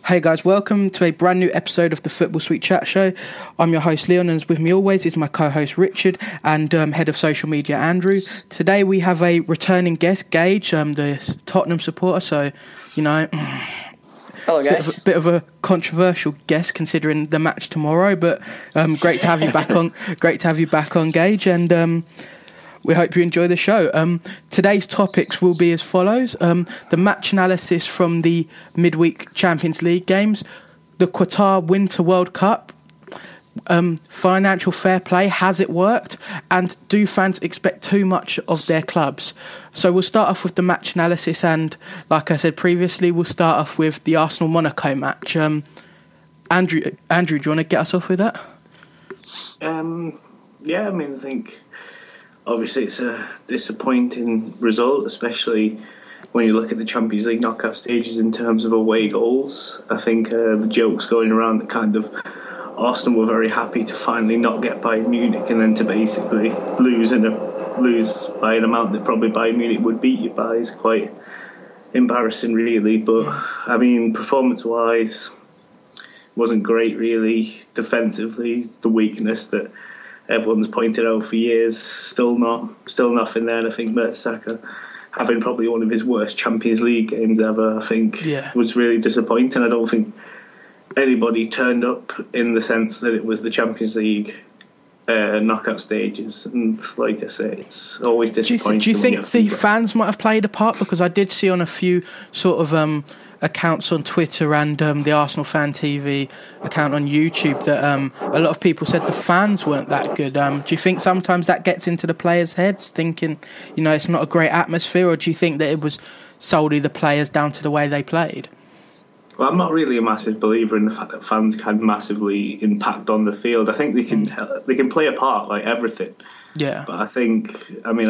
Hey guys, welcome to a brand new episode of the Football Suite Chat Show. I'm your host Leon, and with me always is my co-host Richard and head of social media Andrew. Today we have a returning guest, Gage, the Tottenham supporter. So, hello, guys. Bit of a controversial guest considering the match tomorrow, but great to have you back on. Great to have you back on, Gage, and we hope you enjoy the show. Today's topics will be as follows. The match analysis from the midweek Champions League games, the Qatar Winter World Cup, financial fair play, has it worked? And do fans expect too much of their clubs? So we'll start off with the match analysis, and like I said previously, we'll start off with the Arsenal-Monaco match. Andrew, do you want to get us off with that? I think obviously it's a disappointing result, especially when you look at the Champions League knockout stages in terms of away goals. I think the joke's going around that kind of Arsenal were very happy to finally not get Bayern Munich and then to basically lose by an amount that probably Bayern Munich would beat you by is quite embarrassing, really. But I mean, performance-wise, wasn't great, really. Defensively, the weakness that everyone's pointed out for years, still nothing there. And I think Mertesacker, having probably one of his worst Champions League games ever, I think was really disappointing. I don't think anybody turned up in the sense that it was the Champions League knockout stages, and like I say, it's always disappointing. Do you think the fans might have played a part? Because I did see on a few sort of accounts on Twitter and the Arsenal Fan TV account on YouTube that a lot of people said the fans weren't that good. Do you think sometimes that gets into the players' heads, thinking, it's not a great atmosphere, or do you think that it was solely the players down to the way they played? Well, I'm not really a massive believer in the fact that fans can massively impact on the field. I think they can play a part like everything. Yeah. But I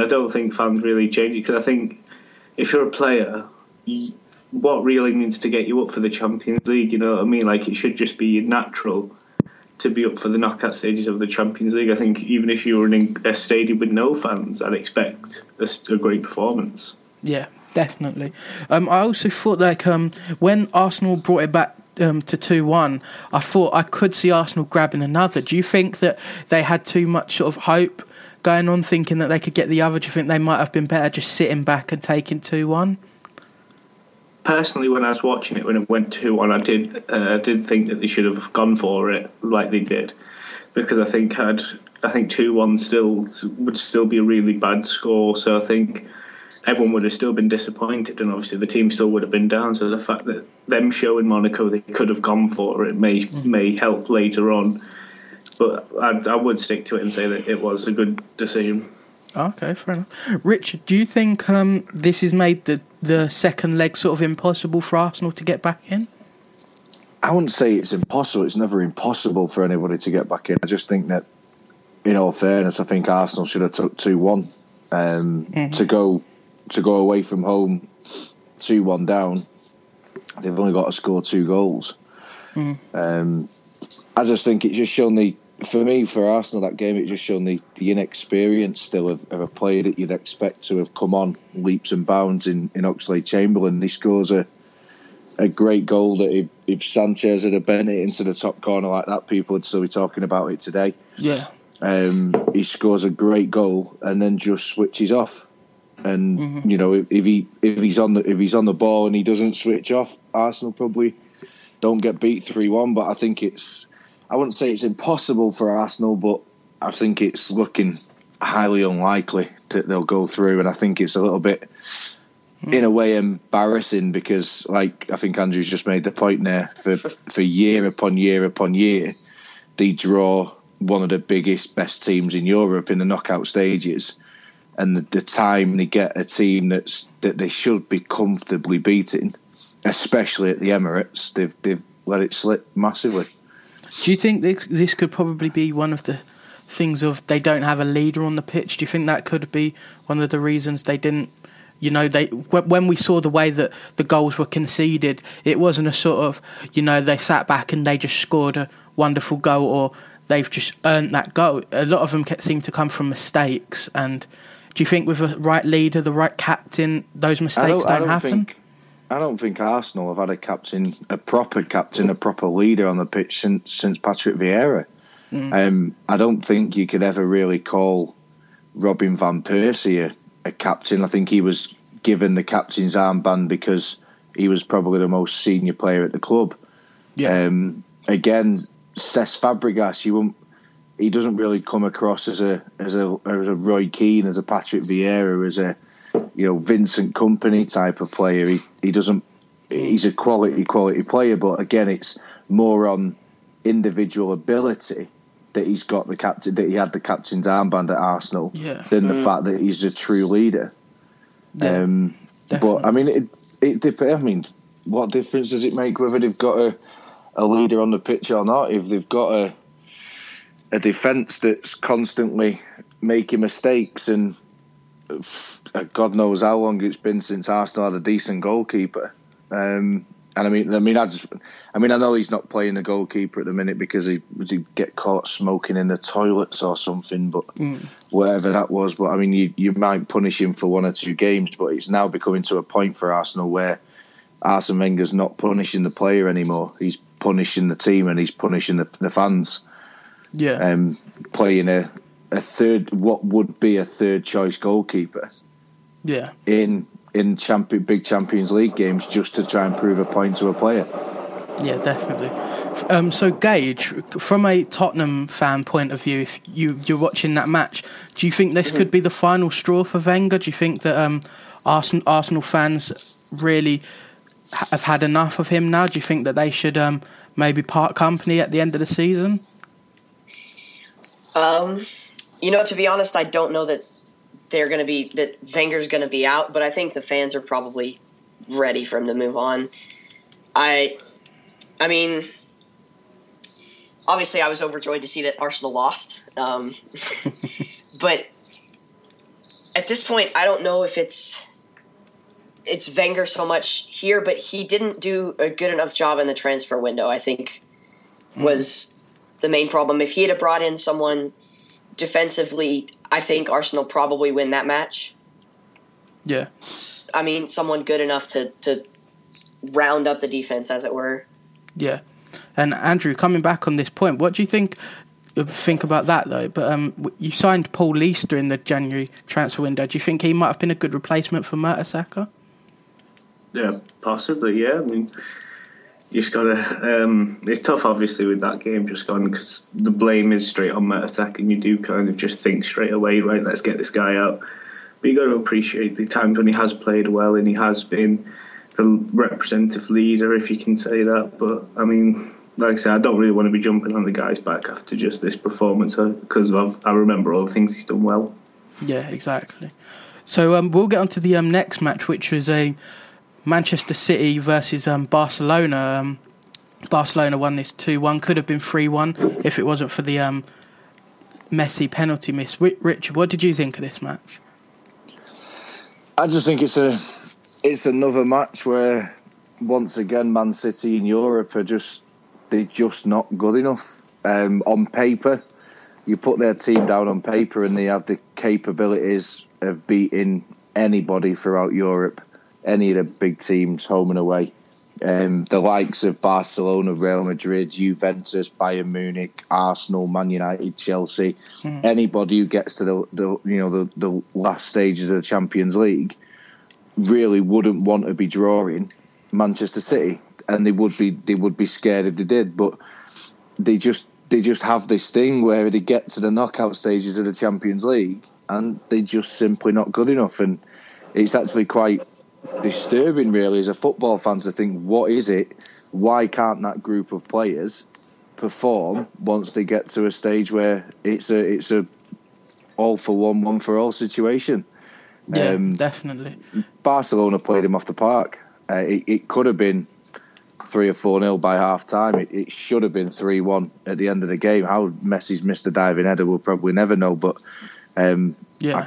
don't think fans really change it, because I think if you're a player, what really needs to get you up for the Champions League, you know what I mean? Like, it should just be natural to be up for the knockout stages of the Champions League. I think even if you were in a stadium with no fans, I'd expect a great performance. Yeah. Definitely. I also thought when Arsenal brought it back to 2-1, I thought I could see Arsenal grabbing another. Do you think that they had too much sort of hope going on, thinking that they could get the other? Do you think they might have been better just sitting back and taking 2-1? Personally, when I was watching it, when it went 2-1, I did think that they should have gone for it like they did, because I think 2-1 would still be a really bad score. So I think everyone would have still been disappointed, and obviously the team still would have been down. So the fact that them showing Monaco they could have gone for it may help later on. But I would stick to it and say that it was a good decision. Okay, fair enough. Richard, do you think this has made the second leg sort of impossible for Arsenal to get back in? I wouldn't say it's impossible. It's never impossible for anybody to get back in. I just think that, in all fairness, I think Arsenal should have took 2-1 to go away from home 2-1 down. They've only got to score 2 goals. I just think it's just shown for Arsenal, that game, it just shown the inexperience still of a player that you'd expect to have come on leaps and bounds in Oxlade-Chamberlain. He scores a great goal that if Sanchez had bent it into the top corner like that, people would still be talking about it today. Yeah. He scores a great goal and then just switches off. And if he's on the ball and he doesn't switch off, Arsenal probably don't get beat 3-1. But I think I wouldn't say it's impossible for Arsenal, but I think it's looking highly unlikely that they'll go through. And I think it's a little bit, in a way, embarrassing, because, like, I think Andrew's just made the point there, for year upon year upon year, they draw one of the biggest, best teams in Europe in the knockout stages. And the time they get a team that they should be comfortably beating, especially at the Emirates, they've let it slip massively. Do you think this could probably be one of the things of they don't have a leader on the pitch? Do you think that could be one of the reasons they didn't? When we saw the way that the goals were conceded, it wasn't a sort of they sat back and they just scored a wonderful goal, or they've just earned that goal. A lot of them seem to come from mistakes. And do you think with the right leader, the right captain, those mistakes don't happen? I don't think Arsenal have had a captain, a proper leader on the pitch since Patrick Vieira. I don't think you could ever really call Robin van Persie a captain. I think he was given the captain's armband because he was probably the most senior player at the club. Yeah. Again, Cesc Fabregas, he doesn't really come across as a Roy Keane, as a Patrick Vieira, as a Vincent Kompany type of player. He doesn't. He's a quality player, but again, it's more on individual ability that he's got that he had the captain's armband at Arsenal than the fact that he's a true leader. Yeah, but I mean, it depends. I mean, what difference does it make whether they've got a leader on the pitch or not? If they've got a defence that's constantly making mistakes, and God knows how long it's been since Arsenal had a decent goalkeeper. And I know he's not playing the goalkeeper at the minute because he get caught smoking in the toilets or something, but whatever that was. But I mean, you might punish him for 1 or 2 games, but it's now becoming to a point for Arsenal where Arsene Wenger's not punishing the player anymore. He's punishing the team and he's punishing the fans. Yeah. Playing a third, what would be a third choice goalkeeper. Yeah. In big Champions League games just to try and prove a point to a player. Yeah, definitely. So, Gage, from a Tottenham fan point of view, if you're watching that match, do you think this could be the final straw for Wenger? Do you think that Arsenal fans really have had enough of him now? Do you think that they should maybe part company at the end of the season? To be honest, I don't know that that Wenger's going to be out, but I think the fans are probably ready for him to move on. I mean, obviously I was overjoyed to see that Arsenal lost. But at this point, I don't know if it's Wenger so much here, but he didn't do a good enough job in the transfer window, I think, was the main problem. If he had brought in someone defensively, I think Arsenal probably win that match. Yeah. I mean, someone good enough to round up the defense, as it were. Yeah. And Andrew, coming back on this point, what do you think about that, though? But you signed Paul Leicester in the January transfer window. Do you think he might have been a good replacement for Mertesacker? Yeah, possibly, yeah. I mean, you just got to... it's tough, obviously, with that game just gone, because the blame is straight on Mertesacker, and you do kind of just think straight away, right, let's get this guy out. But you got to appreciate the times when he has played well and he has been the representative leader, if you can say that. But, I mean, like I said, I don't really want to be jumping on the guy's back after just this performance, because I remember all the things he's done well. Yeah, exactly. So we'll get on to the next match, which was a Manchester City versus Barcelona. Barcelona won this 2-1. Could have been 3-1 if it wasn't for the Messi penalty miss. Richard, what did you think of this match? I just think it's another match where, once again, Man City in Europe they're just not good enough. On paper, you put their team down on paper and they have the capabilities of beating anybody throughout Europe. Any of the big teams, home and away. The likes of Barcelona, Real Madrid, Juventus, Bayern Munich, Arsenal, Man United, Chelsea. Anybody who gets to the last stages of the Champions League really wouldn't want to be drawing Manchester City, and they would be scared if they did. But they just have this thing where they get to the knockout stages of the Champions League and they're just simply not good enough, and it's actually quite disturbing, really, as a football fan, to think, what is it? Why can't that group of players perform once they get to a stage where it's a all for one for all situation? Yeah, definitely. Barcelona played him off the park. It could have been 3 or 4-0 by half time. It should have been 3-1 at the end of the game. How Messi's missed a diving header, we'll probably never know, but I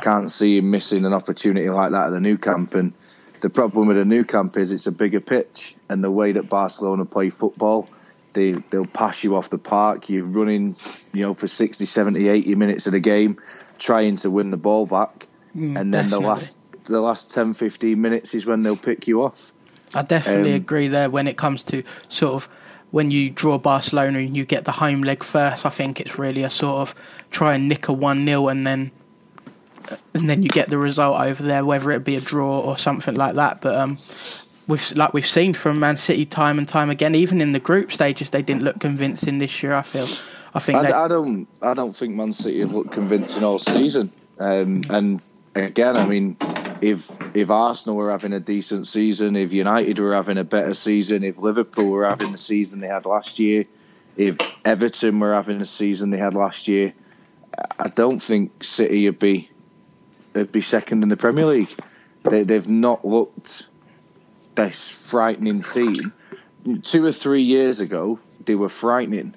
can't see him missing an opportunity like that at the Nou Camp. And the problem with the Nou Camp is it's a bigger pitch, and the way that Barcelona play football, they'll pass you off the park. You're running, for 60, 70, 80 minutes of the game, trying to win the ball back, and then the last 10, 15 minutes is when they'll pick you off. I definitely agree there when it comes to sort of when you draw Barcelona and you get the home leg first. I think it's really a sort of try and nick a 1-0 and then you get the result over there, whether it be a draw or something like that. But we've seen from Man City time and time again, even in the group stages, they didn't look convincing this year. I don't think Man City have looked convincing all season. And again, I mean, if Arsenal were having a decent season, if United were having a better season, if Liverpool were having the season they had last year, if Everton were having the season they had last year, I don't think City would be second in the Premier League. They've not looked this frightening team. 2 or 3 years ago, they were frightening.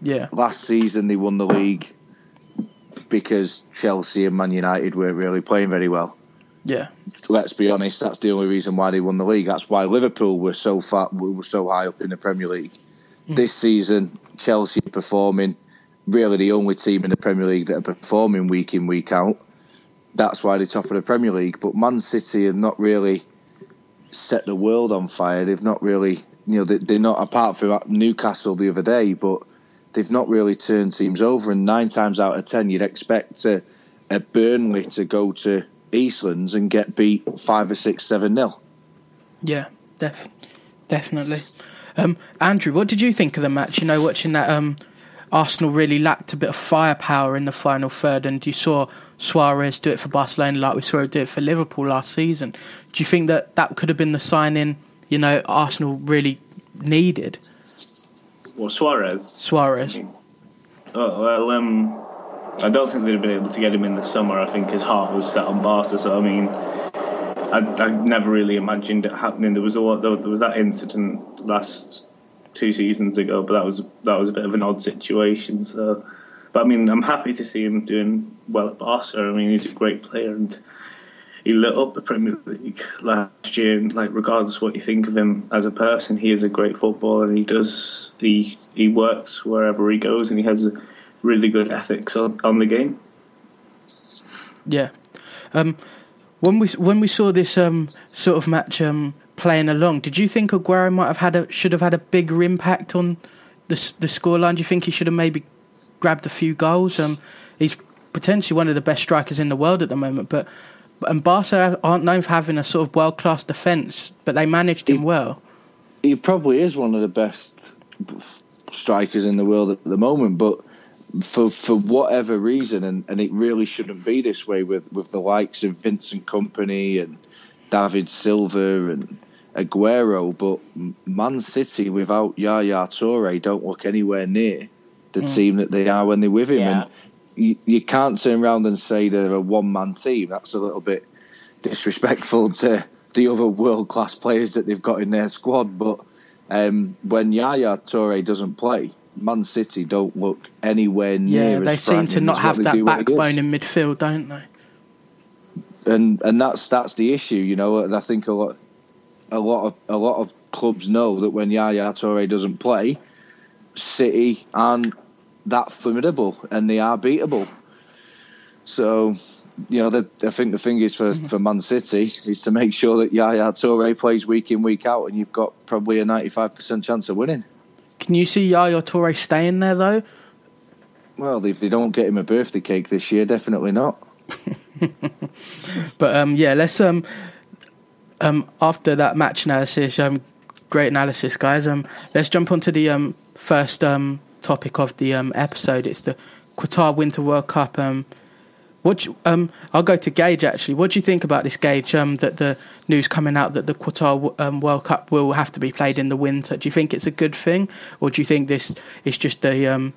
Yeah. Last season, they won the league because Chelsea and Man United weren't really playing very well. Yeah. Let's be honest, that's the only reason why they won the league. That's why Liverpool were so high up in the Premier League. This season, Chelsea are performing, really the only team in the Premier League that are performing week in, week out. That's why they're top of the Premier League. But Man City have not really set the world on fire. They've not really, they're not, apart from Newcastle the other day, but they've not really turned teams over. And 9 times out of 10, you'd expect a Burnley to go to Eastlands and get beat 5 or 6, 7-0. Yeah, definitely. Andrew, what did you think of the match? Watching that Arsenal really lacked a bit of firepower in the final third, and you saw Suarez do it for Barcelona like we saw him do it for Liverpool last season. Do you think that could have been the signing, Arsenal really needed? Well, Suarez. Oh, well, I don't think they'd have been able to get him in the summer. I think his heart was set on Barca. So, I mean, I never really imagined it happening. There was that incident last 2 seasons ago, but that was a bit of an odd situation. So, but I mean, I'm happy to see him doing well at Barca. I mean, he's a great player and he lit up the Premier League last year. And regardless of what you think of him as a person, he is a great footballer, and he works wherever he goes, and he has a really good ethics on the game. Yeah. When we saw this sort of match playing along, did you think Aguero should have had a bigger impact on the scoreline? Do you think he should have maybe grabbed a few goals? He's potentially one of the best strikers in the world at the moment, and Barca aren't known for having a sort of world-class defence, but they managed him well. He probably is one of the best strikers in the world at the moment, but for whatever reason, and it really shouldn't be this way with the likes of Vincent Kompany and David Silva and Aguero, but Man City without Yaya Toure don't look anywhere near the team that they are when they're with him. Yeah. And you can't turn around and say they're a one-man team. That's a little bit disrespectful to the other world-class players that they've got in their squad. But when Yaya Toure doesn't play, Man City don't look anywhere near. Yeah, they seem to not have that backbone in midfield, don't they? And that's the issue, And I think a lot of clubs know that when Yaya Toure doesn't play, City aren't that formidable, and they are beatable. So, I think the thing is for Man City is to make sure that Yaya Toure plays week in, week out, and you've got probably a 95% chance of winning. Can you see Yaya Toure staying there, though? Well, if they don't get him a birthday cake this year, definitely not. But, let's... after that match analysis, great analysis, guys, let's jump onto the first topic of the episode. It's the Qatar Winter World Cup. I'll go to Gage, actually. What do you think about this, Gage, that the news coming out that the Qatar World Cup will have to be played in the winter? Do you think it's a good thing, or do you think this is just a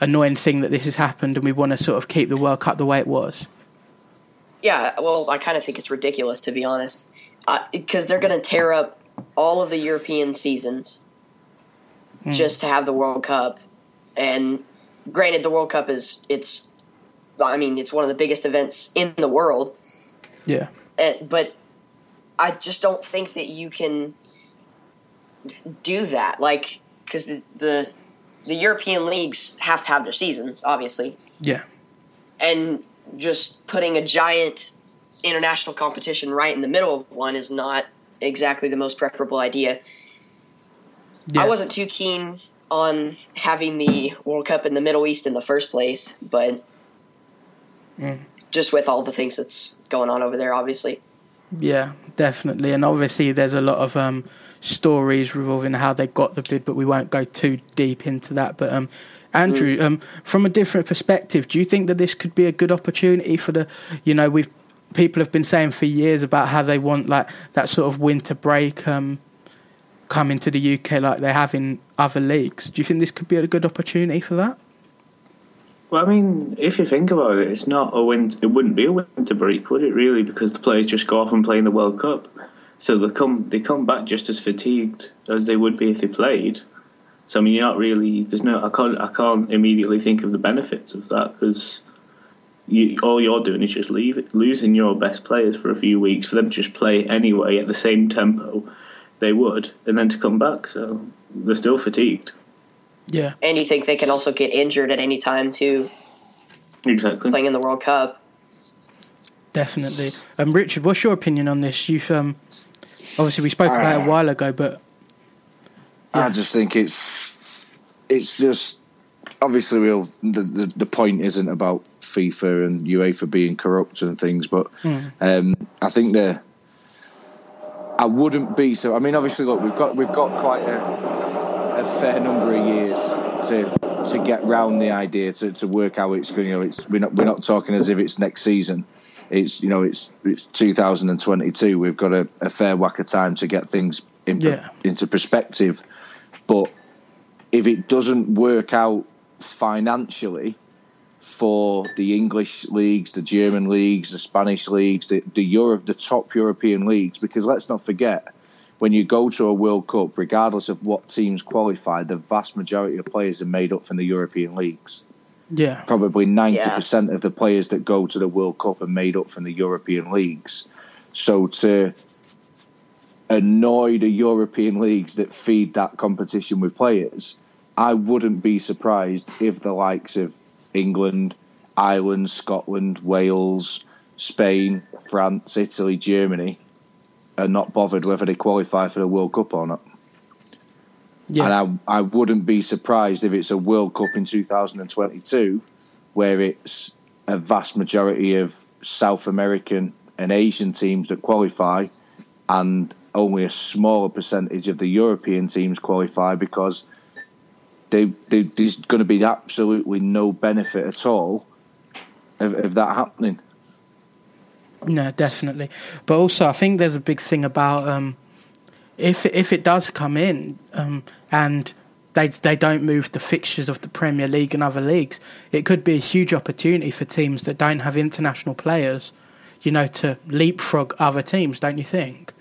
annoying thing that this has happened and we want to sort of keep the World Cup the way it was? Yeah, well, I kind of think it's ridiculous, to be honest, because they're going to tear up all of the European seasons just to have the World Cup. And granted, the World Cup it's one of the biggest events in the world. Yeah. But I just don't think that you can do that. Because the European leagues have to have their seasons, obviously. Yeah. And just putting a giant international competition right in the middle of one is not exactly the most preferable idea. Yeah. I wasn't too keen on having the World Cup in the Middle East in the first place, but just with all the things that's going on over there, obviously. Yeah, definitely. And obviously there's a lot of stories revolving how they got the bid, but we won't go too deep into that. But Andrew, from a different perspective, do you think that this could be a good opportunity for the, people have been saying for years about how they want like that sort of winter break coming to the UK like they have in other leagues. Do you think this could be a good opportunity for that? Well, I mean, if you think about it, it's not a winter. It wouldn't be a winter break, would it? Really, because the players just go off and play in the World Cup, so they come back just as fatigued as they would be if they played. So I mean, you're not really. I can't immediately think of the benefits of that because all you're doing is just losing your best players for a few weeks for them to just play anyway at the same tempo they would, and then to come back. So they're still fatigued. Yeah. And you think they can also get injured at any time, too. Exactly. Playing in the World Cup. Definitely. Richard, what's your opinion on this? You've obviously we spoke about it a while ago, but... I just think it's just... Obviously, the point isn't about FIFA and UEFA being corrupt and things, but I think I wouldn't be so... I mean, obviously, look, we've got quite a fair number of years to get round the idea to work how it's going. We're not talking as if it's next season. It's 2022. We've got a fair whack of time to get things into perspective. But if it doesn't work out financially for the English leagues, the German leagues, the Spanish leagues, the top European leagues, because let's not forget, when you go to a World Cup, regardless of what teams qualify, the vast majority of players are made up from the European leagues. Yeah. Probably 90% of the players that go to the World Cup are made up from the European leagues. So to annoy the European leagues that feed that competition with players, I wouldn't be surprised if the likes of England, Ireland, Scotland, Wales, Spain, France, Italy, Germany are not bothered whether they qualify for the World Cup or not. Yeah. And I wouldn't be surprised if it's a World Cup in 2022 where it's a vast majority of South American and Asian teams that qualify and only a smaller percentage of the European teams qualify because there's going to be absolutely no benefit at all of that happening. No, definitely. But also, I think there's a big thing about if it does come in and they don't move the fixtures of the Premier League and other leagues, it could be a huge opportunity for teams that don't have international players, to leapfrog other teams, don't you think?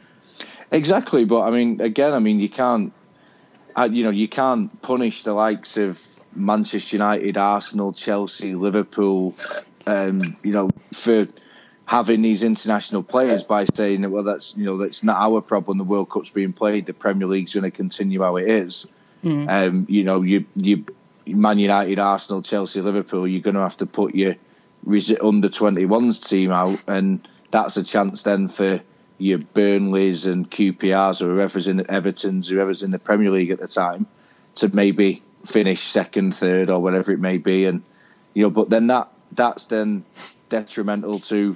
Exactly, but I mean, you can't, you can't punish the likes of Manchester United, Arsenal, Chelsea, Liverpool, for having these international players by saying that, well, that's not our problem. The World Cup's being played. The Premier League's going to continue how it is. You Man United, Arsenal, Chelsea, Liverpool, you're going to have to put your under 21s team out, and that's a chance then for your Burnleys and QPRs or whoever's in Everton's, whoever's in the Premier League at the time, to maybe finish second, third, or whatever it may be, and but then that's then detrimental to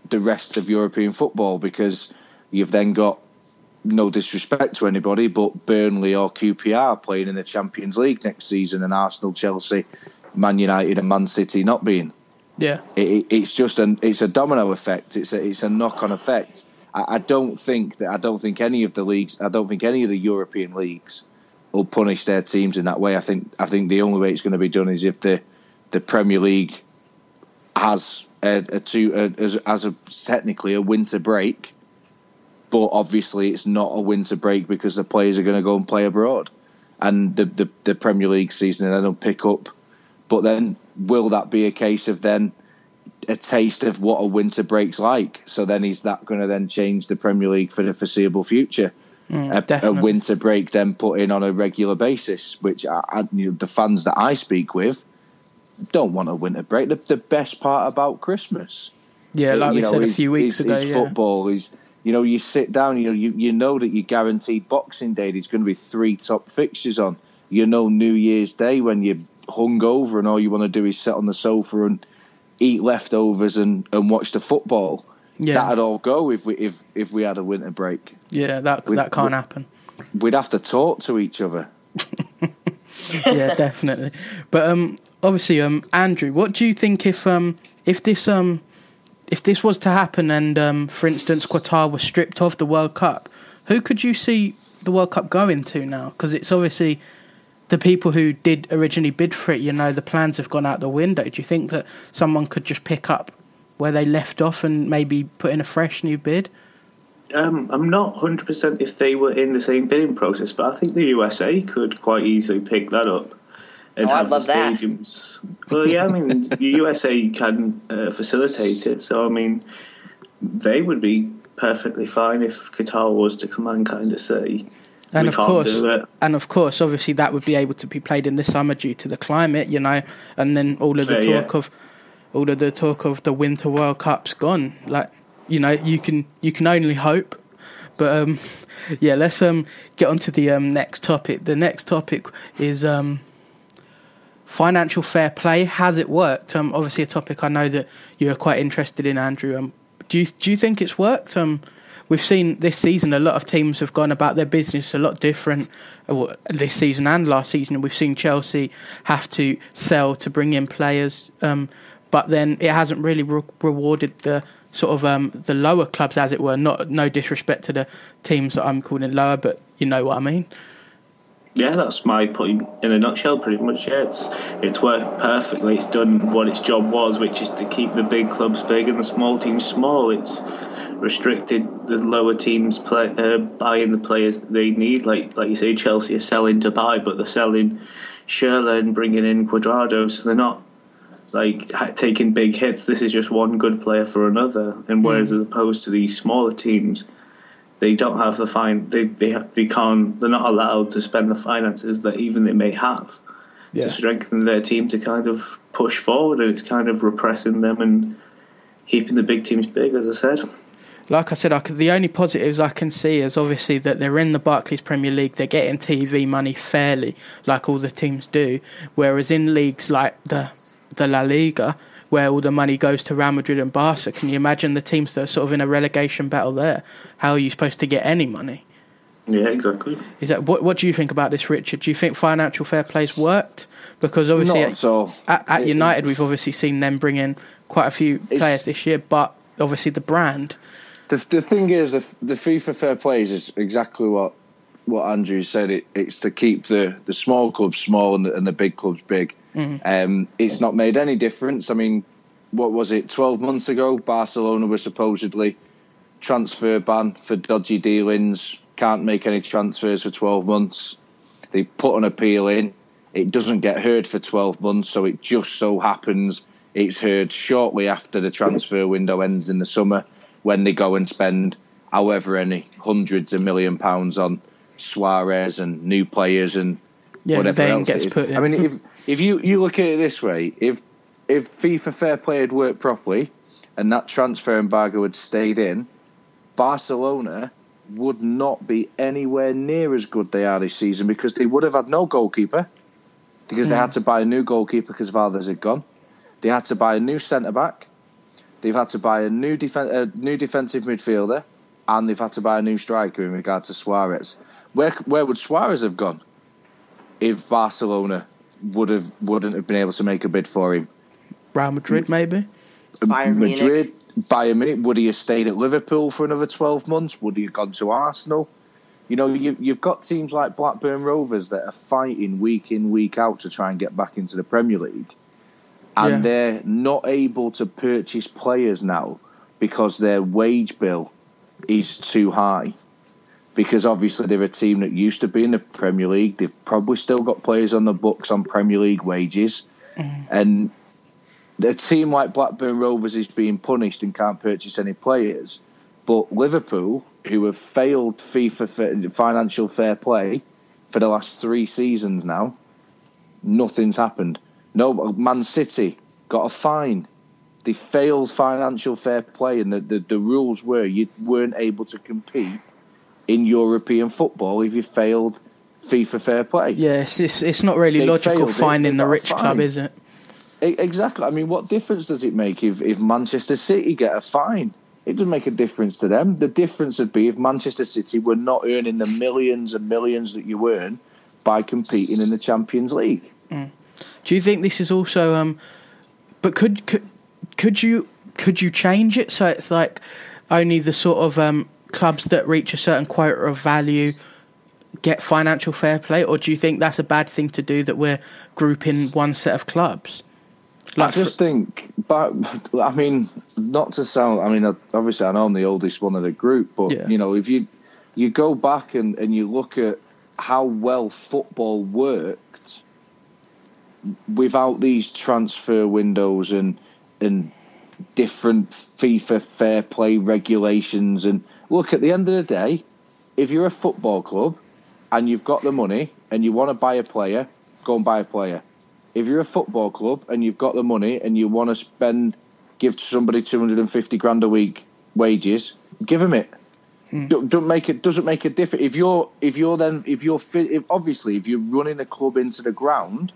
the rest of European football because you've then got, no disrespect to anybody, but Burnley or QPR playing in the Champions League next season and Arsenal, Chelsea, Man United and Man City not being. Yeah. It's just it's a domino effect. It's a knock-on effect. I don't think any of the leagues, I don't think any of the European leagues will punish their teams in that way. I think the only way it's going to be done is if the Premier League has technically a winter break, but obviously it's not a winter break because the players are going to go and play abroad, and the Premier League season and then pick up. But then, will that be a case of then a taste of what a winter break's like? So then is that going to then change the Premier League for the foreseeable future? A winter break then put in on a regular basis, which the fans that I speak with don't want a winter break. The best part about Christmas, like we said a few weeks ago, is football, is You sit down, you know that you're guaranteed Boxing Day. There's going to be 3 top fixtures on. New Year's Day when you're hungover and all you want to do is sit on the sofa and eat leftovers and watch the football. Yeah. That'd all go if we had a winter break. Yeah, that can't happen. We'd have to talk to each other. Yeah, definitely. But obviously, Andrew, what do you think if this was to happen and, for instance, Qatar was stripped of the World Cup, who could you see the World Cup going to now? Because it's obviously the people who did originally bid for it, the plans have gone out the window. Do you think that someone could just pick up where they left off and maybe put in a fresh new bid? I'm not 100% if they were in the same bidding process, but I think the USA could quite easily pick that up. And I'd love that. Well, yeah, I mean, the USA can facilitate it, so I mean, they would be perfectly fine if Qatar was to come and kind of say, and of course, obviously, that would be able to be played in the summer due to the climate, and then all of the talk of the Winter World Cup's gone. Like, you can only hope, but let's get on to the next topic. The next topic is financial fair play. Has it worked? Obviously, a topic I know that you're quite interested in, Andrew. Do you think it's worked? We've seen this season a lot of teams have gone about their business a lot different this season and last season. We've seen Chelsea have to sell to bring in players, but then it hasn't really rewarded the sort of the lower clubs, as it were. No disrespect to the teams that I'm calling lower, but you know what I mean. Yeah, that's my point in a nutshell, pretty much. Yeah, it's worked perfectly. It's done what its job was, which is to keep the big clubs big and the small teams small. It's restricted the lower teams buying the players that they need. Like you say, Chelsea are selling to buy, but they're selling Schürrle and bringing in Cuadrado, so they're not like taking big hits. This is just one good player for another. And whereas as opposed to these smaller teams, they don't have the they can't. They're not allowed to spend the finances that even they may have to strengthen their team to kind of push forward. And it's kind of repressing them and keeping the big teams big, as I said. Like I said, the only positives I can see is obviously that they're in the Barclays Premier League. They're getting TV money fairly, like all the teams do. Whereas in leagues like the La Liga, where all the money goes to Real Madrid and Barca, can you imagine the teams that are sort of in a relegation battle there? How are you supposed to get any money? Yeah, exactly. Is that what do you think about this, Richard? Do you think financial fair play's worked? Because obviously at United, we've obviously seen them bring in quite a few players this year, but obviously the brand. The thing is, the FIFA fair play is exactly what Andrew said. It's to keep the small clubs small and the big clubs big. Mm-hmm. It's not made any difference. I mean, what was it, 12 months ago, Barcelona was supposedly transfer ban for dodgy dealings, can't make any transfers for 12 months. They put an appeal in. It doesn't get heard for 12 months, so it just so happens it's heard shortly after the transfer window ends in the summer, when they go and spend however any hundreds of £1 million on Suarez and new players and whatever else gets put in. I mean, if you look at it this way, if FIFA fair play had worked properly and that transfer embargo had stayed in, Barcelona would not be anywhere near as good they are this season, because they would have had no goalkeeper, because they had to buy a new goalkeeper because Valdes had gone. They had to buy a new centre-back. They've had to buy a new defensive midfielder, and they've had to buy a new striker in regard to Suarez. Where would Suarez have gone if Barcelona wouldn't have been able to make a bid for him? Real Madrid, maybe? Bayern Munich. Would he have stayed at Liverpool for another 12 months? Would he have gone to Arsenal? You've got teams like Blackburn Rovers that are fighting week in, week out to try and get back into the Premier League. And they're not able to purchase players now because their wage bill is too high. Because obviously they're a team that used to be in the Premier League. They've probably still got players on the books on Premier League wages. And a team like Blackburn Rovers is being punished and can't purchase any players. But Liverpool, who have failed FIFA financial fair play for the last 3 seasons now, nothing's happened. No, Man City got a fine they failed financial fair play, and the rules were you weren't able to compete in European football if you failed FIFA fair play. Yeah, it's not really logical finding the rich club, is it? Exactly. I mean, what difference does it make if Manchester City get a fine? It doesn't make a difference to them. The difference would be if Manchester City were not earning the millions and millions that you earn by competing in the Champions League. Mm. Do you think this is also? But could you change it so it's like only the sort of clubs that reach a certain quota of value get financial fair play, or do you think that's a bad thing to do, that we're grouping one set of clubs? I just think, but I mean, not to sound. I mean, obviously, I know I'm the oldest one of the group, but if you go back and you look at how well football worked without these transfer windows and different FIFA fair play regulations, and look, at the end of the day, if you're a football club and you've got the money and you want to buy a player, go and buy a player. If you're a football club and you've got the money and you want to give somebody 250 grand a week wages, give them it. Doesn't make a difference. If you're running a club into the ground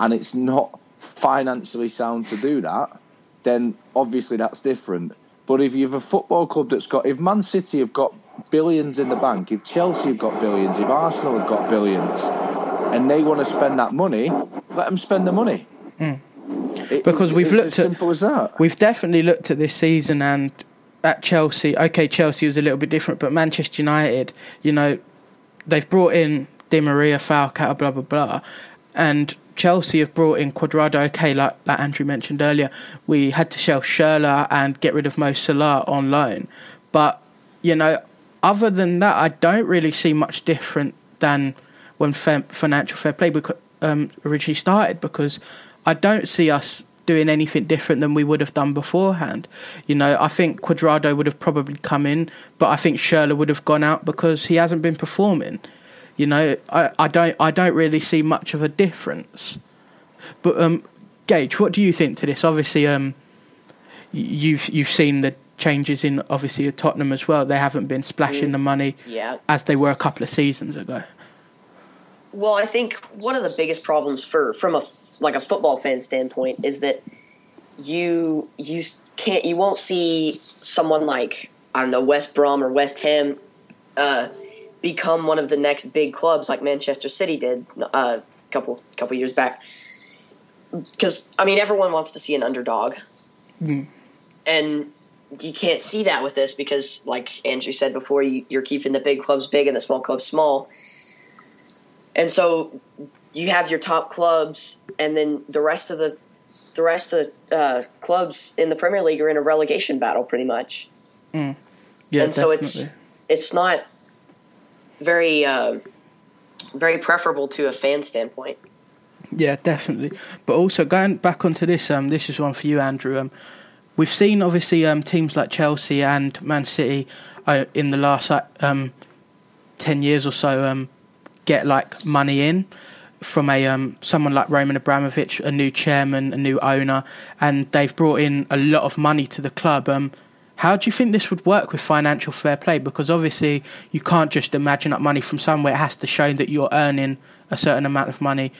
and it's not financially sound to do that, then obviously that's different. But if you have a football club if Man City have got billions in the bank, if Chelsea have got billions, if Arsenal have got billions, and they want to spend that money, let them spend the money. Because we've looked as simple as that. We've definitely looked at this season and at Chelsea. Okay, Chelsea was a little bit different, but Manchester United, they've brought in Di Maria, Falcao, blah blah blah, and Chelsea have brought in Cuadrado. Okay, like Andrew mentioned earlier, we had to sell Schürrle and get rid of Mo Salah on loan, but other than that, I don't really see much different than when financial fair play originally started, because I don't see us doing anything different than we would have done beforehand. I think Cuadrado would have probably come in, but I think Schürrle would have gone out because he hasn't been performing. I don't really see much of a difference. But Gage, what do you think to this? Obviously, you've seen the changes in obviously Tottenham as well. They haven't been splashing the money as they were a couple of seasons ago. Well, I think one of the biggest problems from a football fan standpoint is that you won't see someone like, I don't know, West Brom or West Ham become one of the next big clubs like Manchester City did a couple years back. Because everyone wants to see an underdog, and you can't see that with this because, like Andrew said before, you're keeping the big clubs big and the small clubs small. And so you have your top clubs, and then the rest of the clubs in the Premier League are in a relegation battle, pretty much. Yeah, and definitely. So it's not very very preferable to a fan standpoint. Yeah, definitely. But also going back onto this, this is one for you, Andrew. We've seen obviously teams like Chelsea and Man City in the last 10 years or so get money in from someone like Roman Abramovich, a new chairman, a new owner, and they've brought in a lot of money to the club. How do you think this would work with financial fair play? Because obviously you can't just imagine up money from somewhere. It has to show that you're earning a certain amount of money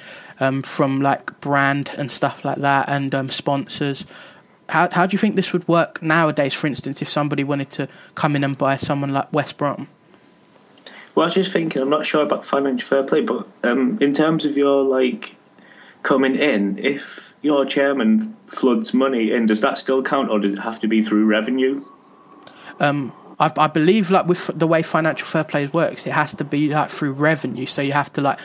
from brand and stuff like that, and sponsors. How do you think this would work nowadays, for instance, if somebody wanted to come in and buy someone like West Brom? Well, I was just thinking, I'm not sure about financial fair play, but in terms of your coming in, if your chairman floods money in, does that still count, or does it have to be through revenue? I believe with the way financial fair play works, it has to be through revenue. So you have to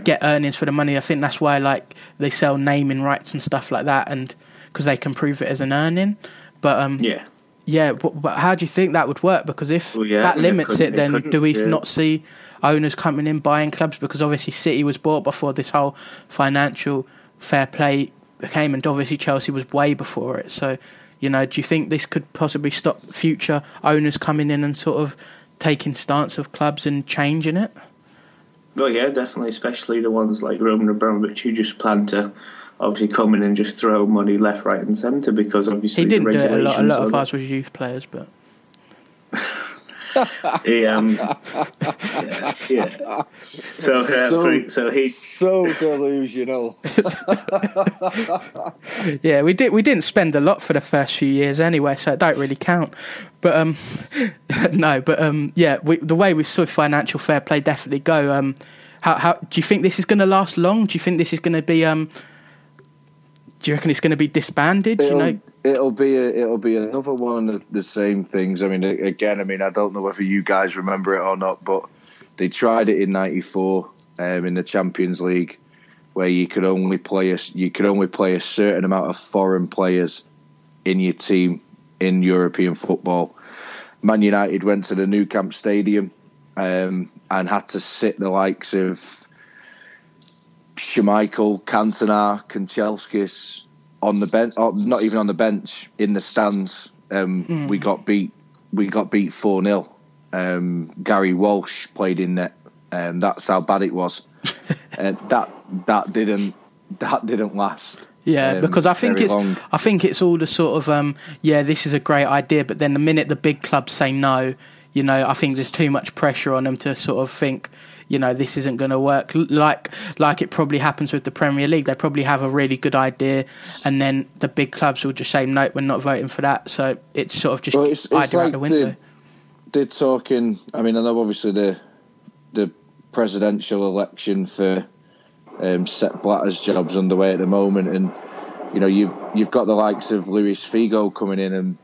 get earnings for the money. I think that's why they sell naming rights and stuff like that, and because they can prove it as an earning. But but how do you think that would work? Because if that limits it, then do we not see owners coming in buying clubs? Because obviously City was bought before this whole financial fair play came, and obviously Chelsea was way before it. So, do you think this could possibly stop future owners coming in and sort of taking stance of clubs and changing it? Well, yeah, definitely, especially the ones like Roman Abramovich who just plan to obviously come in and just throw money left, right, and centre because obviously he didn't the do it a lot. A lot of regulations us was youth players, but yeah. So he's so delusional. yeah, we didn't spend a lot for the first few years anyway, so it don't really count. But no, but yeah, the way we saw financial fair play definitely go. How do you think this is going to last long? Do you think this is going to be? Do you reckon it's going to be disbanded? It'll be another one of the same things. I mean, again, I don't know whether you guys remember it or not, but they tried it in '94 in the Champions League, where you could only play a certain amount of foreign players in your team in European football. Man United went to the Nou Camp Stadium and had to sit the likes of Schmeichel, Cantona, Kanchelskis on the bench, or not even on the bench, in the stands. We got beat 4-0. Gary Walsh played in net. That's how bad it was. That didn't last. Yeah, because I think it's all the sort of this is a great idea, but then the minute the big clubs say no, I think there's too much pressure on them to sort of think, this isn't going to work. Like it probably happens with the Premier League. They probably have a really good idea, and then the big clubs will just say, no, we're not voting for that. So it's sort of just it's idea like out the window. They're talking. I know obviously the presidential election for Sepp Blatter's job's underway at the moment, and you've got the likes of Luis Figo coming in and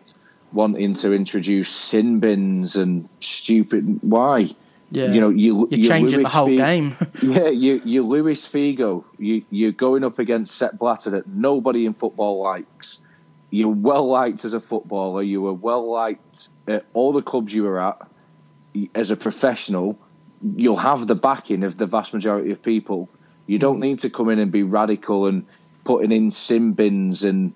wanting to introduce sin bins and stupid. Why? Yeah, you're changing Luis the whole game. Yeah, you Luis Figo. You're going up against Sepp Blatter that nobody in football likes. You're well liked as a footballer. You were well liked at all the clubs you were at. As a professional, you'll have the backing of the vast majority of people. You don't need to come in and be radical and putting in sin bins and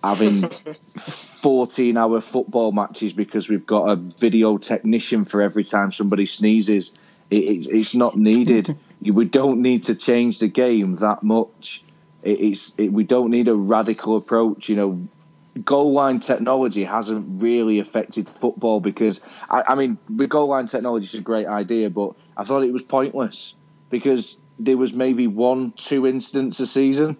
having 14-hour football matches because we've got a video technician for every time somebody sneezes. It's not needed. We don't need to change the game that much. We don't need a radical approach. Goal line technology hasn't really affected football because, with goal line technology, it's a great idea, but I thought it was pointless because there was maybe 1-2 incidents a season.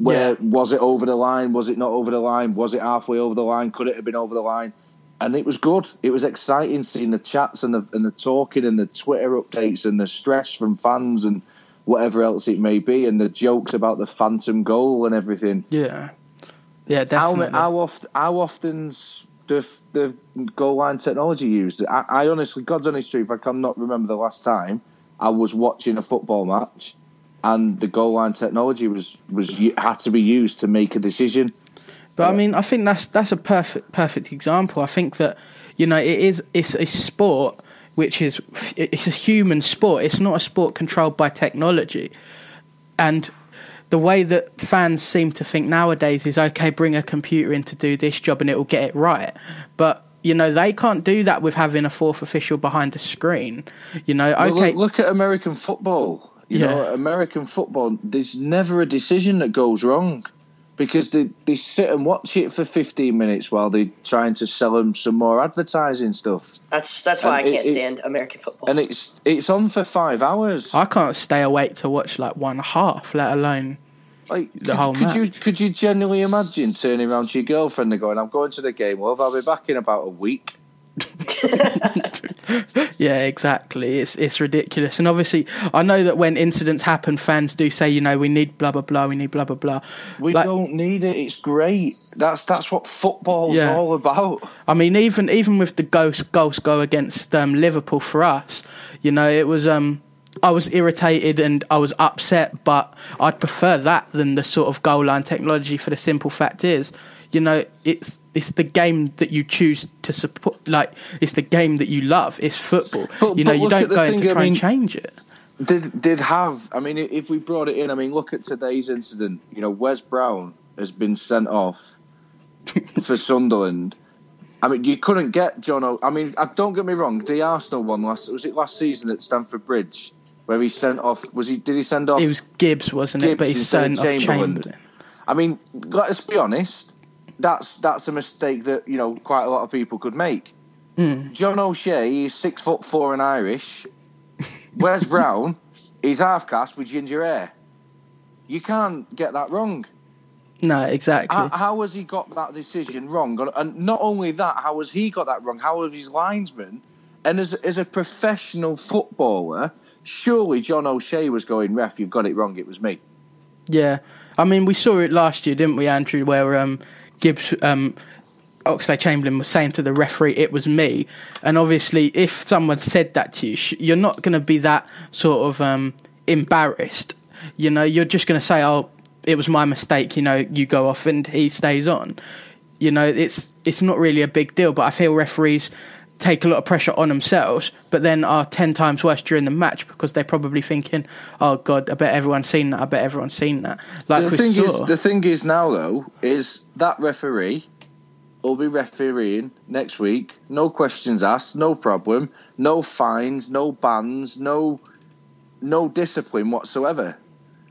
Where was it over the line? Was it not over the line? Was it halfway over the line? Could it have been over the line? And it was good. It was exciting seeing the chats and the talking and the Twitter updates and the stress from fans and whatever else it may be and the jokes about the phantom goal and everything. Yeah, definitely. How often's the goal line technology used? I honestly, God's honest truth, I cannot remember the last time I was watching a football match and the goal line technology had to be used to make a decision. But I think that's a perfect example. I think that it's a sport it's a human sport. It's not a sport controlled by technology, and the way that fans seem to think nowadays is, okay, bring a computer in to do this job and it will get it right. But they can't do that with having a fourth official behind a screen. Okay, look at American football. American football, there's never a decision that goes wrong because they sit and watch it for 15 minutes while they're trying to sell them some more advertising stuff. That's why I can't stand American football. And it's on for 5 hours. I can't stay awake to watch like one half, let alone the whole match. Could you genuinely imagine turning around to your girlfriend and going, I'm going to the game, love, I'll be back in about a week? Yeah, exactly. It's ridiculous. And obviously I know that when incidents happen, fans do say, we need blah blah blah, we need blah blah blah. We don't need it. It's great. That's what football's all about. Even with the goals go against Liverpool for us, it was I was irritated and I was upset, but I'd prefer that than the sort of goal line technology, for the simple fact is, it's the game that you choose to support. Like, it's the game that you love. It's football. But you don't go in to try and change it. If we brought it in, look at today's incident. Wes Brown has been sent off for Sunderland. You couldn't get John don't get me wrong, the Arsenal one last season at Stamford Bridge, where he sent off, did he send off? It was Gibbs, wasn't it? But he sent off Chamberlain. I mean, let's be honest. That's a mistake that quite a lot of people could make. John O'Shea is 6'4" and Irish. Wes Brown is half caste with ginger hair. You can't get that wrong. No, exactly. How has he got that decision wrong? And not only that, how has he got that wrong? How have his linesmen? And as a professional footballer, surely John O'Shea was going, ref, you've got it wrong, it was me. Yeah. I mean, we saw it last year, didn't we, Andrew, where Gibbs... Oxlade-Chamberlain was saying to the referee, it was me. And obviously, if someone said that to you, you're not going to be that sort of embarrassed. You're just going to say, oh, it was my mistake, you go off and he stays on. It's not really a big deal, but I feel referees take a lot of pressure on themselves, but then are 10 times worse during the match because they're probably thinking, oh, God, I bet everyone's seen that. Like the thing is now, though, is that referee will be refereeing next week. No questions asked, no problem, no fines, no bans, no discipline whatsoever.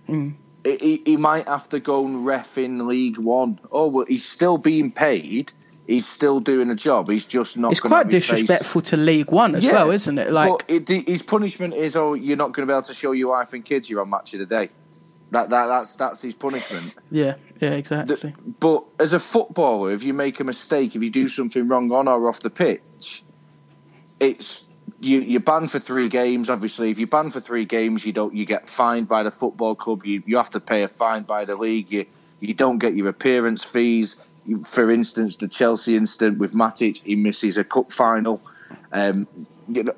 He might have to go and ref in League One. Oh, well, he's still being paid. He's still doing a job. He's just not. It's quite disrespectful to League One as well, isn't it? But his punishment is, you're not going to be able to show your wife and kids you're on Match of the Day. That's his punishment. Yeah, exactly. But as a footballer, if you make a mistake, if you do something wrong on or off the pitch, it's you're banned for 3 games. Obviously, if you're banned for 3 games, you get fined by the football club. You have to pay a fine by the league. You don't get your appearance fees. For instance, the Chelsea incident with Matic, he misses a cup final.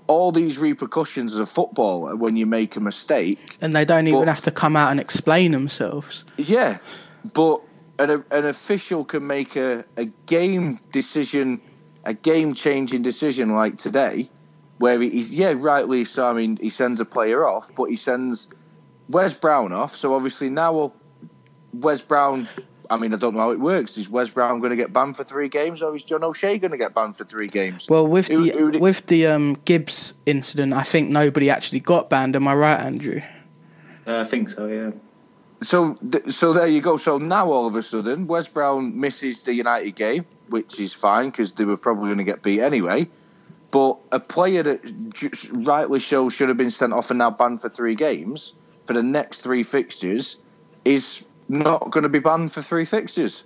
All these repercussions as a footballer when you make a mistake, and they don't even have to come out and explain themselves. Yeah, but an official can make a game decision, a game-changing decision like today, where he's rightly so. I mean, he sends a player off, but he sends Wes Brown off. So obviously now Wes Brown. I mean, I don't know how it works. Is Wes Brown going to get banned for 3 games, or is John O'Shea going to get banned for 3 games? Well, with the Gibbs incident, I think nobody actually got banned. Am I right, Andrew? I think so, yeah. So there you go. So now all of a sudden, Wes Brown misses the United game, which is fine because they were probably going to get beat anyway. But a player that rightly so should have been sent off and now banned for 3 games for the next 3 fixtures is not going to be banned for 3 fixtures.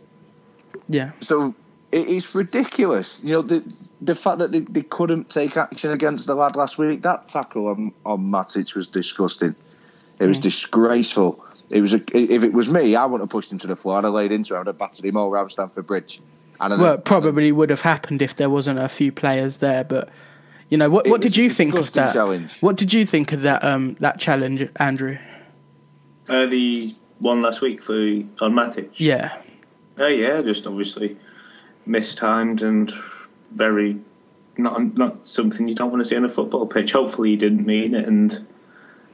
Yeah. So it's ridiculous. The fact that they couldn't take action against the lad last week, that tackle on Matic was disgusting. It was disgraceful. If it was me, I wouldn't have pushed him to the floor. I'd have laid into him. I'd have battered him all around Stamford Bridge. It probably would have happened if there wasn't a few players there. But what did you think of that challenge? What did you think of that challenge, Andrew? The one last week on Matic. Yeah. Just obviously mistimed and very not something you don't want to see on a football pitch. Hopefully he didn't mean it, and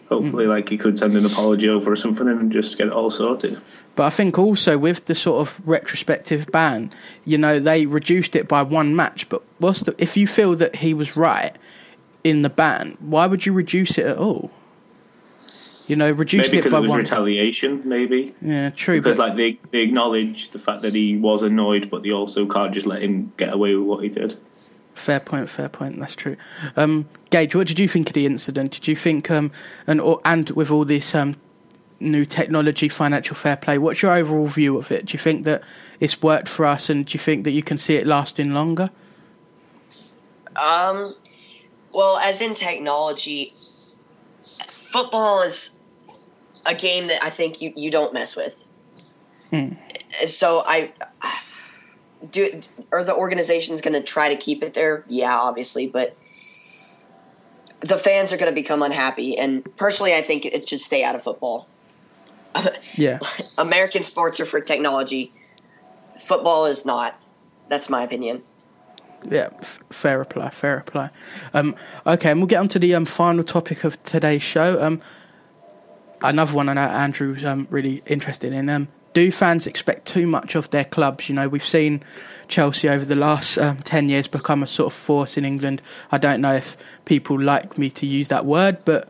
hopefully he could send an apology over or something and just get it all sorted. But I think also with the sort of retrospective ban, they reduced it by 1 match. But if you feel that he was right in the ban, why would you reduce it at all? Reducing maybe it by 1. Maybe because it was retaliation, maybe. Yeah, true. Because they acknowledge the fact that he was annoyed, but they also can't just let him get away with what he did. Fair point. That's true. Gage, what did you think of the incident? Did you think, and with all this new technology, financial fair play, what's your overall view of it? Do you think that it's worked for us, and do you think that you can see it lasting longer? Well, as in technology, football is a game that I think you don't mess with. So are the organizations going to try to keep it there? Yeah, obviously, but the fans are going to become unhappy. And personally, I think it should stay out of football. Yeah. American sports are for technology. Football is not. That's my opinion. Yeah, fair reply. Okay, and we'll get on to the final topic of today's show. Another one I know Andrew's really interested in. Do fans expect too much of their clubs? We've seen Chelsea over the last 10 years become a sort of force in England. I don't know if people like me to use that word, but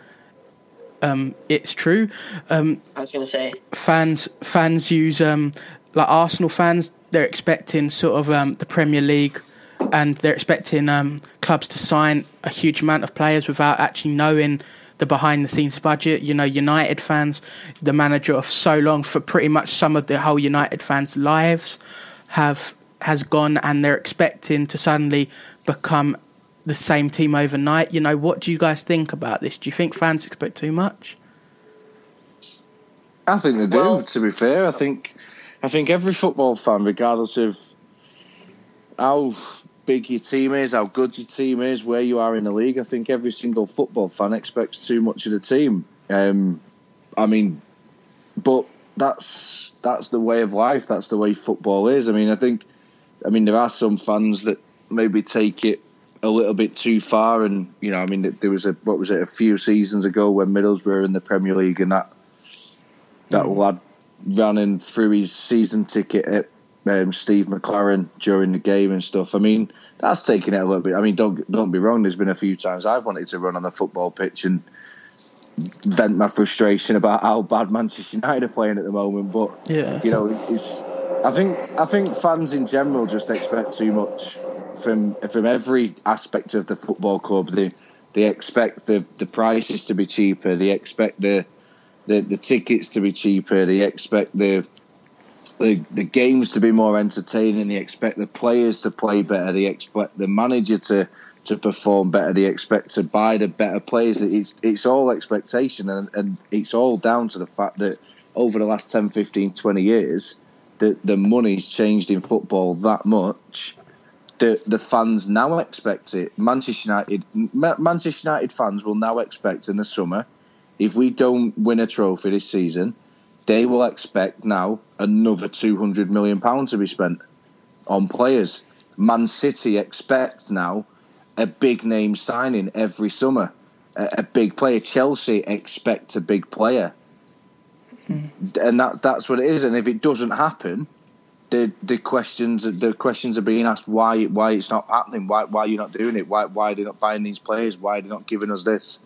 it's true. I was going to say. Fans use like Arsenal fans, they're expecting sort of the Premier League, and they're expecting clubs to sign a huge amount of players without actually knowing the behind-the-scenes budget. You know, United fans, the manager of so long, for pretty much some of the whole United fans' lives has gone, and they're expecting to suddenly become the same team overnight. You know, what do you guys think about this? Do you think fans expect too much? I think they do, to be fair. I think every football fan, regardless of how big your team is, how good your team is, where you are in the league, I think every single football fan expects too much of the team. I mean, but that's the way of life. That's the way football is. I mean, there are some fans that maybe take it a little bit too far, and you know, I mean, there was a few seasons ago when Middlesbrough were in the Premier League, and that lad ran in through his season ticket at Steve McLaren during the game and stuff. I mean, that's taking it a little bit. I mean, don't be wrong. There's been a few times I've wanted to run on a football pitch and vent my frustration about how bad Manchester United are playing at the moment. But yeah, you know, I think fans in general just expect too much from every aspect of the football club. They expect the prices to be cheaper. They expect the tickets to be cheaper. They expect the games to be more entertaining. They expect the players to play better. They expect the manager to perform better. They expect to buy the better players. It's all expectation, and it's all down to the fact that over the last 10, 15, 20 years, the money's changed in football that much. The fans now expect it. Manchester United fans will now expect in the summer, if we don't win a trophy this season, they will expect now another £200 million to be spent on players. Man City expect now a big name signing every summer, a big player. Chelsea expect a big player, and that's what it is. And if it doesn't happen, the questions are being asked why it's not happening. Why are you not doing it? Why are they not buying these players? Why are they not giving us this?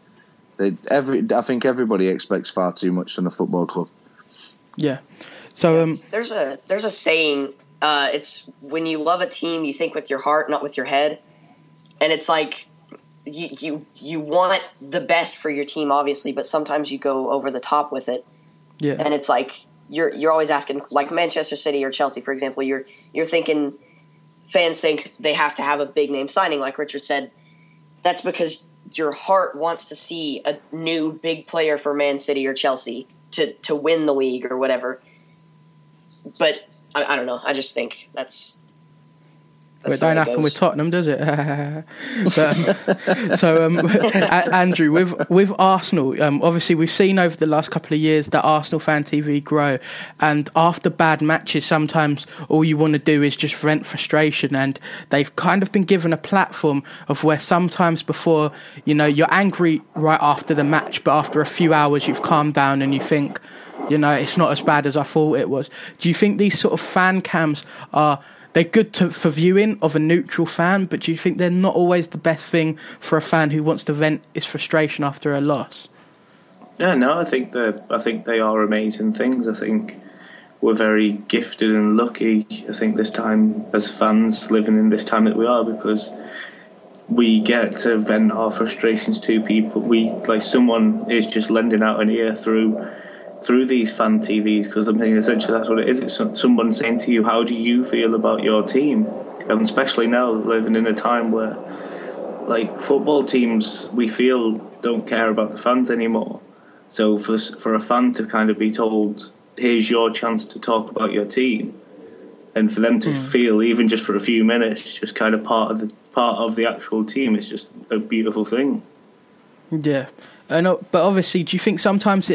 I think everybody expects far too much from the football club. Yeah. So there's a saying. It's when you love a team, you think with your heart, not with your head. And it's like you want the best for your team, obviously, but sometimes you go over the top with it. Yeah. And it's like you're always asking, like Manchester City or Chelsea, for example. You're thinking fans think they have to have a big name signing, like Richard said. That's because your heart wants to see a new big player for Man City or Chelsea to win the league or whatever. But I don't know. I just think that's it don't happen with Tottenham, does it? Andrew, with Arsenal, obviously we've seen over the last couple of years that Arsenal Fan TV grow, and after bad matches, sometimes all you want to do is just vent frustration, and they've kind of been given a platform of where sometimes before, you know, you're angry right after the match, but after a few hours you've calmed down and you think, you know, it's not as bad as I thought it was. Do you think these sort of fan cams they're good for viewing of a neutral fan, but do you think they're not always the best thing for a fan who wants to vent his frustration after a loss? Yeah, no, I think they are amazing things. I think we're very gifted and lucky. I think this time as fans living in this time that we are, because we get to vent our frustrations to people. Someone is just lending out an ear through these fan TVs, because I mean, essentially that's what it is. It's someone saying to you, how do you feel about your team? And especially now, living in a time where, like, football teams, we feel don't care about the fans anymore. So for a fan to kind of be told, here's your chance to talk about your team, and for them to feel, even just for a few minutes, just kind of part of the actual team, is just a beautiful thing. Yeah, but obviously, do you think sometimes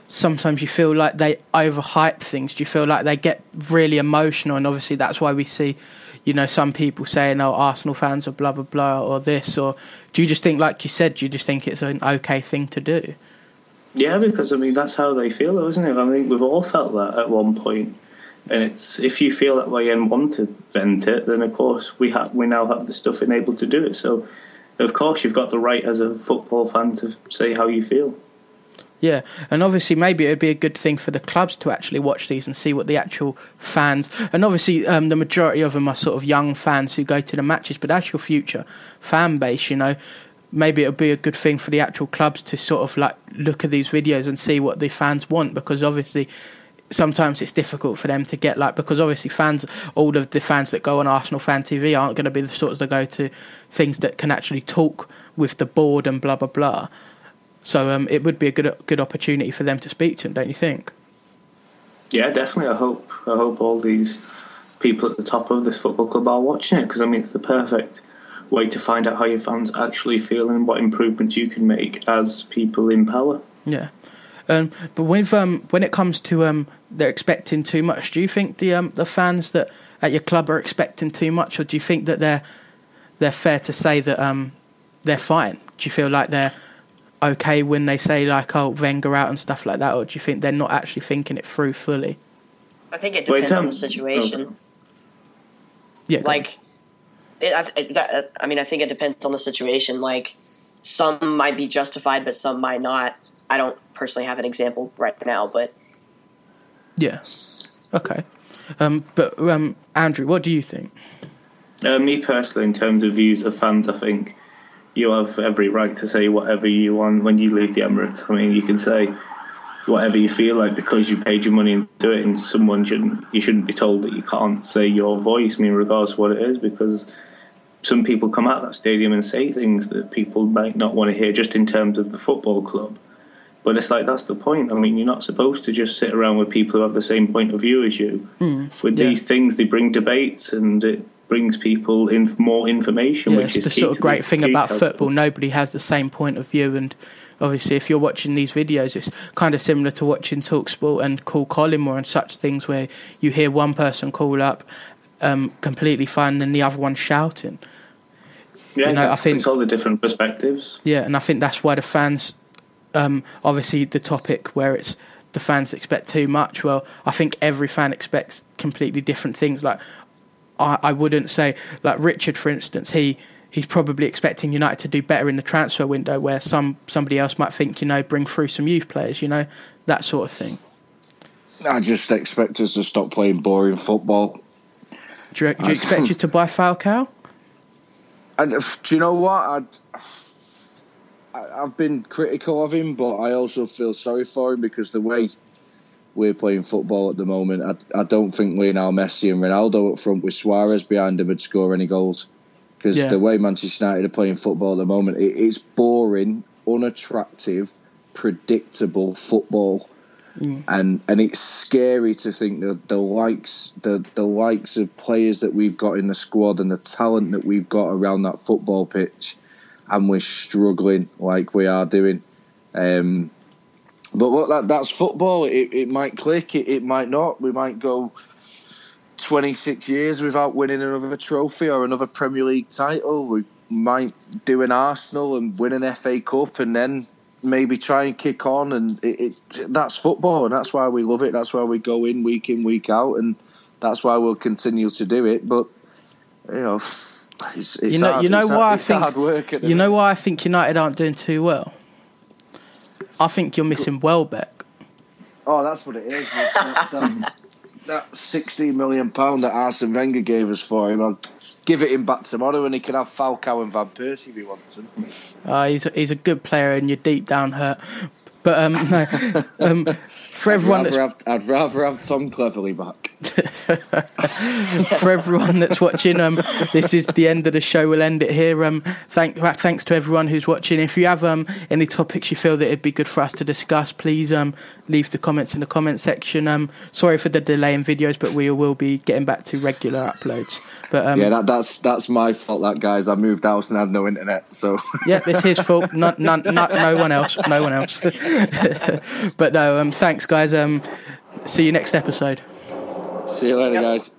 sometimes you feel like they overhype things? Do you feel like they get really emotional? And obviously that's why we see, you know, some people saying, oh, Arsenal fans are blah, blah, blah, or this. Or do you just think, like you said, do you just think it's an okay thing to do? Yeah, because, I mean, that's how they feel, though, isn't it? I mean, we've all felt that at one point. And it's, if you feel that way and want to vent it, then, of course, we now have the stuff enabled to do it. So, of course, you've got the right as a football fan to say how you feel. Yeah, and obviously maybe it'd be a good thing for the clubs to actually watch these and see what the actual fans, and obviously the majority of them are sort of young fans who go to the matches, but that's your future fan base, you know. Maybe it'll be a good thing for the actual clubs to sort of like look at these videos and see what the fans want, because obviously sometimes it's difficult for them to get, like, because obviously all of the fans that go on Arsenal Fan TV aren't going to be the sorts that go to things that can actually talk with the board and blah, blah, blah. So it would be a good opportunity for them to speak to them, don't you think? Yeah, definitely. I hope all these people at the top of this football club are watching it, because I mean it's the perfect way to find out how your fans actually feel and what improvements you can make as people in power. Yeah, but when it comes to they're expecting too much, do you think the fans that at your club are expecting too much, or do you think that they're fair to say that they're fine? Do you feel like they're okay when they say like, oh, Wenger out and stuff like that, or do you think they're not actually thinking it through fully? I think it depends on the situation. Yeah, like, I think it depends on the situation. Like, some might be justified, but some might not. I don't personally have an example right now, but yeah, okay. But Andrew, what do you think? Me personally, in terms of views of fans, I think you have every right to say whatever you want when you leave the Emirates. I mean, you can say whatever you feel like because you paid your money and do it, and you shouldn't be told that you can't say your voice, I mean, regardless of what it is, because some people come out of that stadium and say things that people might not want to hear just in terms of the football club. But it's like, that's the point. I mean, you're not supposed to just sit around with people who have the same point of view as you. These things, they bring debates and it brings people in more information, which is the sort of great thing about football. Nobody has the same point of view, and obviously if you're watching these videos, it's kind of similar to watching TalkSport and Call Collymore and such things, where you hear one person call up completely fine and the other one shouting. Yeah, you know, I think it's all the different perspectives. Yeah, and I think that's why the fans, obviously the topic where it's the fans expect too much. Well, I think every fan expects completely different things. Like, I wouldn't say, like Richard, for instance, he's probably expecting United to do better in the transfer window, where somebody else might think, you know, bring through some youth players, you know, that sort of thing. I just expect us to stop playing boring football. Do you expect you to buy Falcao? And do you know what? I've been critical of him, but I also feel sorry for him, because the way we're playing football at the moment, I don't think Lionel Messi and Ronaldo up front with Suarez behind him would score any goals. Because the way Manchester United are playing football at the moment, it's boring, unattractive, predictable football. And it's scary to think that the likes of players that we've got in the squad and the talent that we've got around that football pitch, and we're struggling like we are doing. But look, that's football. It might click, it might not. We might go 26 years without winning another trophy or another Premier League title. We might do an Arsenal and win an FA Cup and then maybe try and kick on. And that's football, and that's why we love it. That's why we go in, week out, and that's why we'll continue to do it. But, you know, it's hard work. You know why I think United aren't doing too well? I think you're missing Welbeck. Oh, that's what it is. That £16 million that Arsene Wenger gave us for him, I'll give it him back tomorrow, and he can have Falcao and Van Persie if he wants him. He's a good player, and you're deep down hurt. But no, for everyone, I'd rather have Tom Cleverley back. For everyone that's watching, this is the end of the show. We'll end it here. Thanks to everyone who's watching. If you have any topics you feel that it'd be good for us to discuss, please leave the comments in the comment section. Sorry for the delay in videos, but we will be getting back to regular uploads. But that's my fault. That, guys, I moved house and had no internet, so yeah, it's his fault. No one else. But no, thanks, guys. See you next episode. See you later, guys.